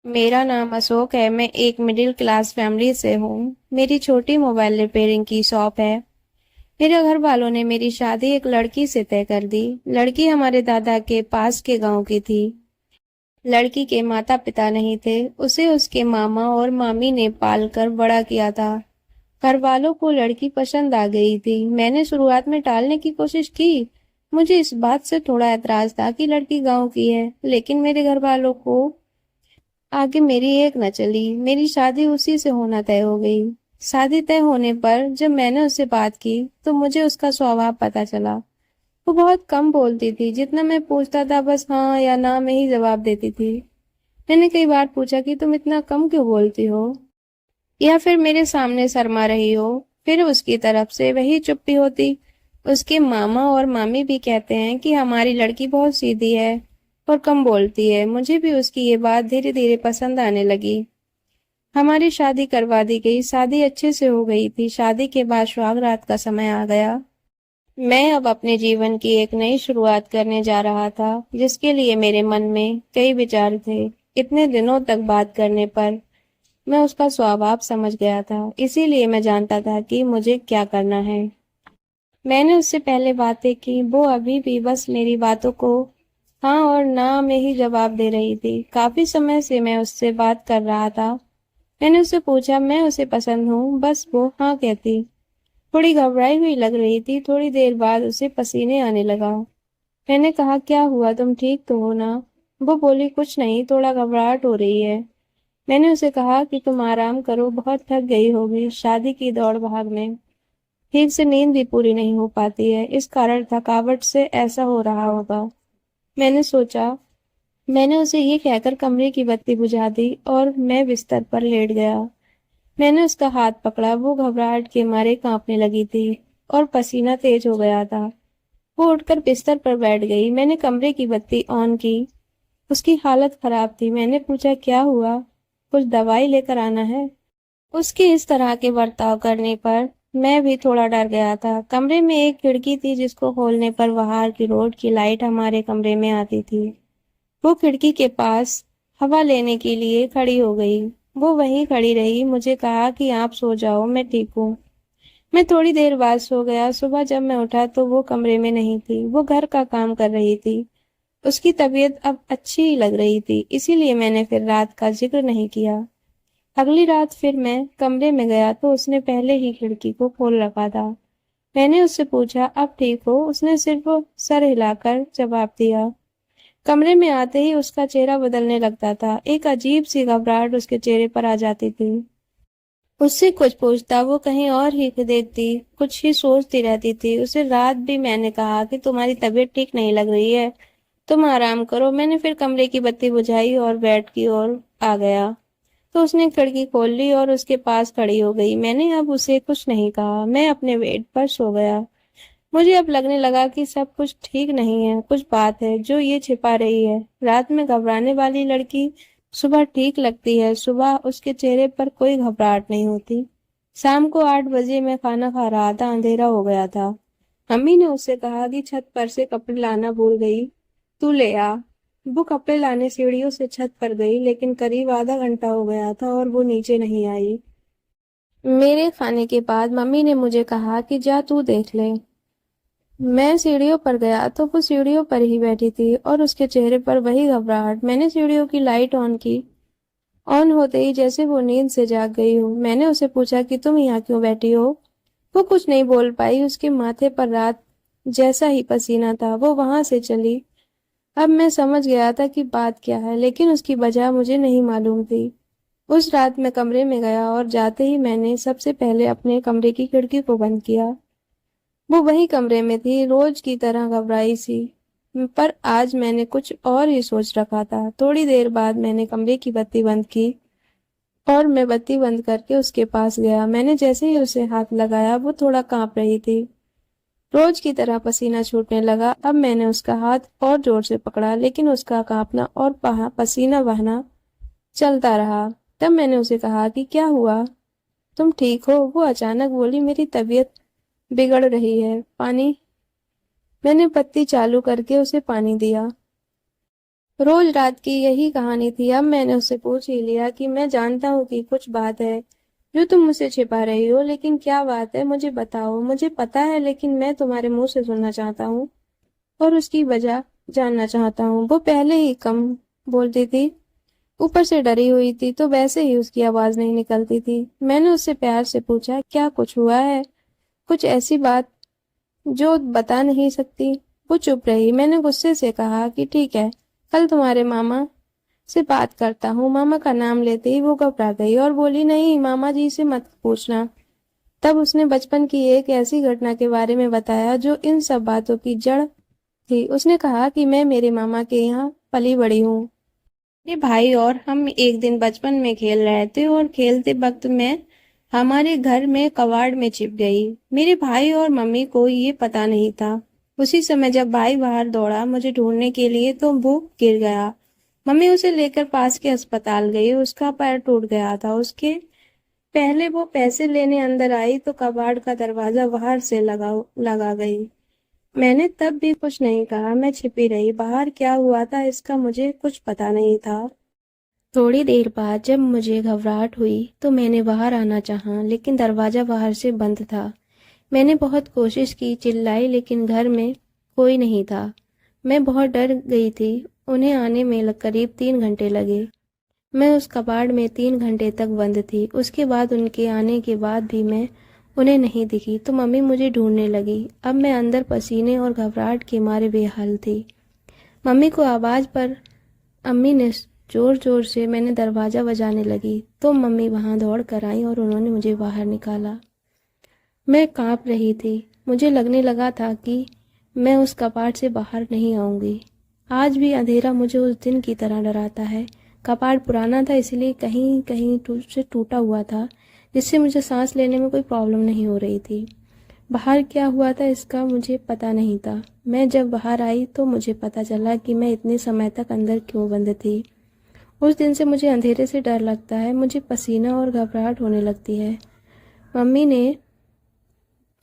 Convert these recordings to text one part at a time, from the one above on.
मेरा नाम अशोक है। मैं एक मिडिल क्लास फैमिली से हूँ। मेरी छोटी मोबाइल रिपेयरिंग की शॉप है। मेरे घर वालों ने मेरी शादी एक लड़की से तय कर दी। लड़की हमारे दादा के पास के गांव की थी। लड़की के माता पिता नहीं थे। उसे उसके मामा और मामी ने पाल कर बड़ा किया था। घर वालों को लड़की पसंद आ गई थी। मैंने शुरुआत में टालने की कोशिश की। मुझे इस बात से थोड़ा ऐतराज था कि लड़की गांव की है, लेकिन मेरे घर वालों को आगे मेरी एक न चली। मेरी शादी उसी से होना तय हो गई। शादी तय होने पर जब मैंने उससे बात की तो मुझे उसका स्वभाव पता चला। वो बहुत कम बोलती थी। जितना मैं पूछता था बस हाँ या ना में ही जवाब देती थी। मैंने कई बार पूछा कि तुम इतना कम क्यों बोलती हो, या फिर मेरे सामने शर्मा रही हो। फिर उसकी तरफ से वही चुप्पी होती। उसके मामा और मामी भी कहते हैं कि हमारी लड़की बहुत सीधी है और कम बोलती है। मुझे भी उसकी ये बात धीरे धीरे पसंद आने लगी। हमारी शादी करवा दी गई। शादी अच्छे से हो गई थी। शादी के बाद सुहाग रात का समय आ गया। मैं अब अपने जीवन की एक नई शुरुआत करने जा रहा था, जिसके लिए मेरे मन में कई विचार थे। इतने दिनों तक बात करने पर मैं उसका स्वभाव समझ गया था, इसीलिए मैं जानता था कि मुझे क्या करना है। मैंने उससे पहले बातें की। वो अभी भी बस मेरी बातों को हाँ और ना में ही जवाब दे रही थी। काफी समय से मैं उससे बात कर रहा था। मैंने उससे पूछा मैं उसे पसंद हूँ, बस वो हाँ कहती। थोड़ी घबराई हुई लग रही थी। थोड़ी देर बाद उसे पसीने आने लगा। मैंने कहा क्या हुआ, तुम ठीक तो हो ना? वो बोली कुछ नहीं, थोड़ा घबराहट हो रही है। मैंने उसे कहा कि तुम आराम करो, बहुत थक गई होगी शादी की दौड़ भाग में। ठीक से नींद भी पूरी नहीं हो पाती है, इस कारण थकावट से ऐसा हो रहा होगा। मैंने सोचा। मैंने उसे ये कहकर कमरे की बत्ती बुझा दी और मैं बिस्तर पर लेट गया। मैंने उसका हाथ पकड़ा। वो घबराहट के मारे कांपने लगी थी और पसीना तेज हो गया था। वो उठकर बिस्तर पर बैठ गई। मैंने कमरे की बत्ती ऑन की। उसकी हालत खराब थी। मैंने पूछा क्या हुआ, कुछ दवाई लेकर आना है? उसके इस तरह के बर्ताव करने पर मैं भी थोड़ा डर गया था। कमरे में एक खिड़की थी जिसको खोलने पर बाहर की रोड की लाइट हमारे कमरे में आती थी। वो खिड़की के पास हवा लेने के लिए खड़ी हो गई। वो वहीं खड़ी रही। मुझे कहा कि आप सो जाओ, मैं ठीक हूँ। मैं थोड़ी देर बाद सो गया। सुबह जब मैं उठा तो वो कमरे में नहीं थी। वो घर का काम कर रही थी। उसकी तबीयत अब अच्छी लग रही थी, इसीलिए मैंने फिर रात का जिक्र नहीं किया। अगली रात फिर मैं कमरे में गया तो उसने पहले ही खिड़की को खोल रखा था। मैंने उससे पूछा अब ठीक हो? उसने सिर्फ सर हिलाकर जवाब दिया। कमरे में आते ही उसका चेहरा बदलने लगता था। एक अजीब सी घबराहट उसके चेहरे पर आ जाती थी। उससे कुछ पूछता वो कहीं और ही देखती, कुछ ही सोचती रहती थी। उसे रात भी मैंने कहा कि तुम्हारी तबीयत ठीक नहीं लग रही है, तुम आराम करो। मैंने फिर कमरे की बत्ती बुझाई और बेड की ओर आ गया तो उसने खिड़की खोल ली और उसके पास खड़ी हो गई। मैंने अब उसे कुछ नहीं कहा। मैं अपने बेड पर सो गया। मुझे अब लगने लगा कि सब कुछ ठीक नहीं है, कुछ बात है जो ये छिपा रही है। रात में घबराने वाली लड़की सुबह ठीक लगती है। सुबह उसके चेहरे पर कोई घबराहट नहीं होती। शाम को 8 बजे मैं खाना खा रहा था। अंधेरा हो गया था। अम्मी ने उससे कहा कि छत पर से कपड़े लाना भूल गई, तू ले आ। वो कपड़े लाने सीढ़ियों से छत पर गई, लेकिन करीब आधा घंटा हो गया था और वो नीचे नहीं आई। मेरे खाने के बाद मम्मी ने मुझे कहा कि जा तू देख ले। मैं सीढ़ियों पर गया तो वो सीढ़ियों पर ही बैठी थी और उसके चेहरे पर वही घबराहट। मैंने सीढ़ियों की लाइट ऑन की। ऑन होते ही जैसे वो नींद से जाग गई हो। मैंने उसे पूछा कि तुम यहाँ क्यों बैठी हो? वो कुछ नहीं बोल पाई। उसके माथे पर रात जैसा ही पसीना था। वो वहां से चली। अब मैं समझ गया था कि बात क्या है, लेकिन उसकी वजह मुझे नहीं मालूम थी। उस रात मैं कमरे में गया और जाते ही मैंने सबसे पहले अपने कमरे की खिड़की को बंद किया। वो वही कमरे में थी, रोज की तरह घबराई सी। पर आज मैंने कुछ और ही सोच रखा था। थोड़ी देर बाद मैंने कमरे की बत्ती बंद की और मैं बत्ती बंद करके उसके पास गया। मैंने जैसे ही उसे हाथ लगाया वो थोड़ा कांप रही थी। रोज की तरह पसीना छूटने लगा। अब मैंने उसका हाथ और जोर से पकड़ा, लेकिन उसका कांपना और पसीना बहना चलता रहा। तब मैंने उसे कहा कि क्या हुआ, तुम ठीक हो? वो अचानक बोली मेरी तबीयत बिगड़ रही है, पानी। मैंने बत्ती चालू करके उसे पानी दिया। रोज रात की यही कहानी थी। अब मैंने उससे पूछ ही लिया कि मैं जानता हूँ कि कुछ बात है जो तुम मुझसे छिपा रही हो, लेकिन क्या बात है मुझे बताओ। मुझे पता है, लेकिन मैं तुम्हारे मुंह से सुनना चाहता हूँ और उसकी वजह जानना चाहता हूँ। वो पहले ही कम बोलती थी, ऊपर से डरी हुई थी, तो वैसे ही उसकी आवाज नहीं निकलती थी। मैंने उससे प्यार से पूछा, क्या कुछ हुआ है? कुछ ऐसी बात जो बता नहीं सकती? वो चुप रही। मैंने गुस्से से कहा कि ठीक है, कल तुम्हारे मामा से बात करता हूँ। मामा का नाम लेते ही वो घबरा गई और बोली, नहीं मामा जी से मत पूछना। तब उसने बचपन की एक ऐसी घटना के बारे में बताया जो इन सब बातों की जड़ थी। उसने कहा कि मैं मेरे मामा के यहाँ पली बड़ी हूँ। मेरे भाई और हम एक दिन बचपन में खेल रहे थे और खेलते वक्त मैं हमारे घर में कबाड़ में छिप गई। मेरे भाई और मम्मी को ये पता नहीं था। उसी समय जब भाई बाहर दौड़ा मुझे ढूंढने के लिए, तो वो गिर गया। मम्मी उसे लेकर पास के अस्पताल गई। उसका पैर टूट गया था। उसके पहले वो पैसे लेने अंदर आई तो कबाड़ का दरवाजा बाहर से लगा गई। मैंने तब भी कुछ नहीं कहा। मैं छिपी रही। बाहर क्या हुआ था इसका मुझे कुछ पता नहीं था। थोड़ी देर बाद जब मुझे घबराहट हुई तो मैंने बाहर आना चाहा, लेकिन दरवाजा बाहर से बंद था। मैंने बहुत कोशिश की, चिल्लाई, लेकिन घर में कोई नहीं था। मैं बहुत डर गई थी। उन्हें आने में करीब 3 घंटे लगे। मैं उस कबाड़ में 3 घंटे तक बंद थी। उसके बाद उनके आने के बाद भी मैं उन्हें नहीं दिखी तो मम्मी मुझे ढूंढने लगी। अब मैं अंदर पसीने और घबराहट के मारे बेहाल थी। मम्मी को आवाज़ पर अम्मी ने जोर जोर से मैंने दरवाज़ा बजाने लगी तो मम्मी वहां दौड़ कर आई और उन्होंने मुझे बाहर निकाला। मैं कांप रही थी। मुझे लगने लगा था कि मैं उस कपाट से बाहर नहीं आऊंगी। आज भी अंधेरा मुझे उस दिन की तरह डराता है। कपाट पुराना था, इसलिए कहीं कहीं से टूटा हुआ था, जिससे मुझे सांस लेने में कोई प्रॉब्लम नहीं हो रही थी। बाहर क्या हुआ था इसका मुझे पता नहीं था। मैं जब बाहर आई तो मुझे पता चला कि मैं इतने समय तक अंदर क्यों बंद थी। उस दिन से मुझे अंधेरे से डर लगता है। मुझे पसीना और घबराहट होने लगती है। मम्मी ने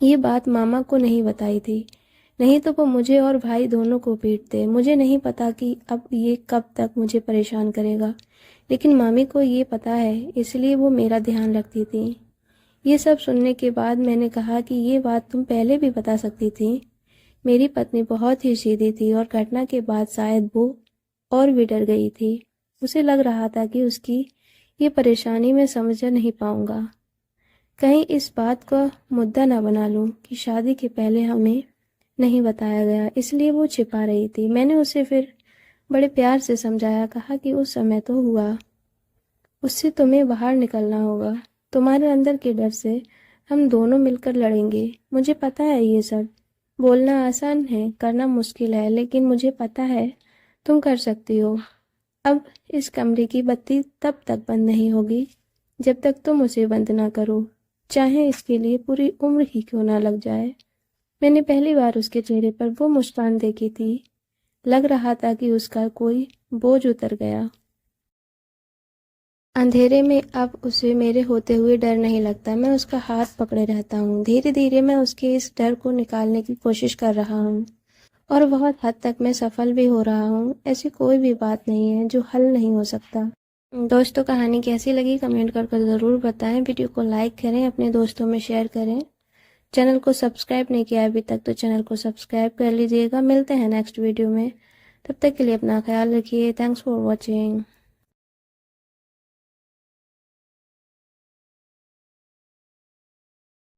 ये बात मामा को नहीं बताई थी, नहीं तो वो मुझे और भाई दोनों को पीटते। मुझे नहीं पता कि अब ये कब तक मुझे परेशान करेगा, लेकिन मामी को ये पता है, इसलिए वो मेरा ध्यान रखती थी। ये सब सुनने के बाद मैंने कहा कि ये बात तुम पहले भी बता सकती थी। मेरी पत्नी बहुत ही सीधी थी और घटना के बाद शायद वो और भी डर गई थी। उसे लग रहा था कि उसकी ये परेशानी मैं समझ नहीं पाऊंगा। कहीं इस बात का मुद्दा ना बना लूं कि शादी के पहले हमें नहीं बताया गया, इसलिए वो छिपा रही थी। मैंने उसे फिर बड़े प्यार से समझाया, कहा कि उस समय तो हुआ, उससे तुम्हें बाहर निकलना होगा। तुम्हारे अंदर के डर से हम दोनों मिलकर लड़ेंगे। मुझे पता है ये सब बोलना आसान है, करना मुश्किल है, लेकिन मुझे पता है तुम कर सकती हो। अब इस कमरे की बत्ती तब तक बंद नहीं होगी जब तक तुम उसे बंद ना करो, चाहे इसके लिए पूरी उम्र ही क्यों ना लग जाए। मैंने पहली बार उसके चेहरे पर वो मुस्कान देखी थी। लग रहा था कि उसका कोई बोझ उतर गया। अंधेरे में अब उसे मेरे होते हुए डर नहीं लगता। मैं उसका हाथ पकड़े रहता हूँ। धीरे धीरे मैं उसके इस डर को निकालने की कोशिश कर रहा हूँ और बहुत हद तक मैं सफल भी हो रहा हूँ। ऐसी कोई भी बात नहीं है जो हल नहीं हो सकता। दोस्तों, कहानी कैसी लगी कमेंट कर ज़रूर बताएं। वीडियो को लाइक करें, अपने दोस्तों में शेयर करें। चैनल को सब्सक्राइब नहीं किया अभी तक तो चैनल को सब्सक्राइब कर लीजिएगा। मिलते हैं नेक्स्ट वीडियो में, तब तक के लिए अपना ख्याल रखिए। Thanks for watching.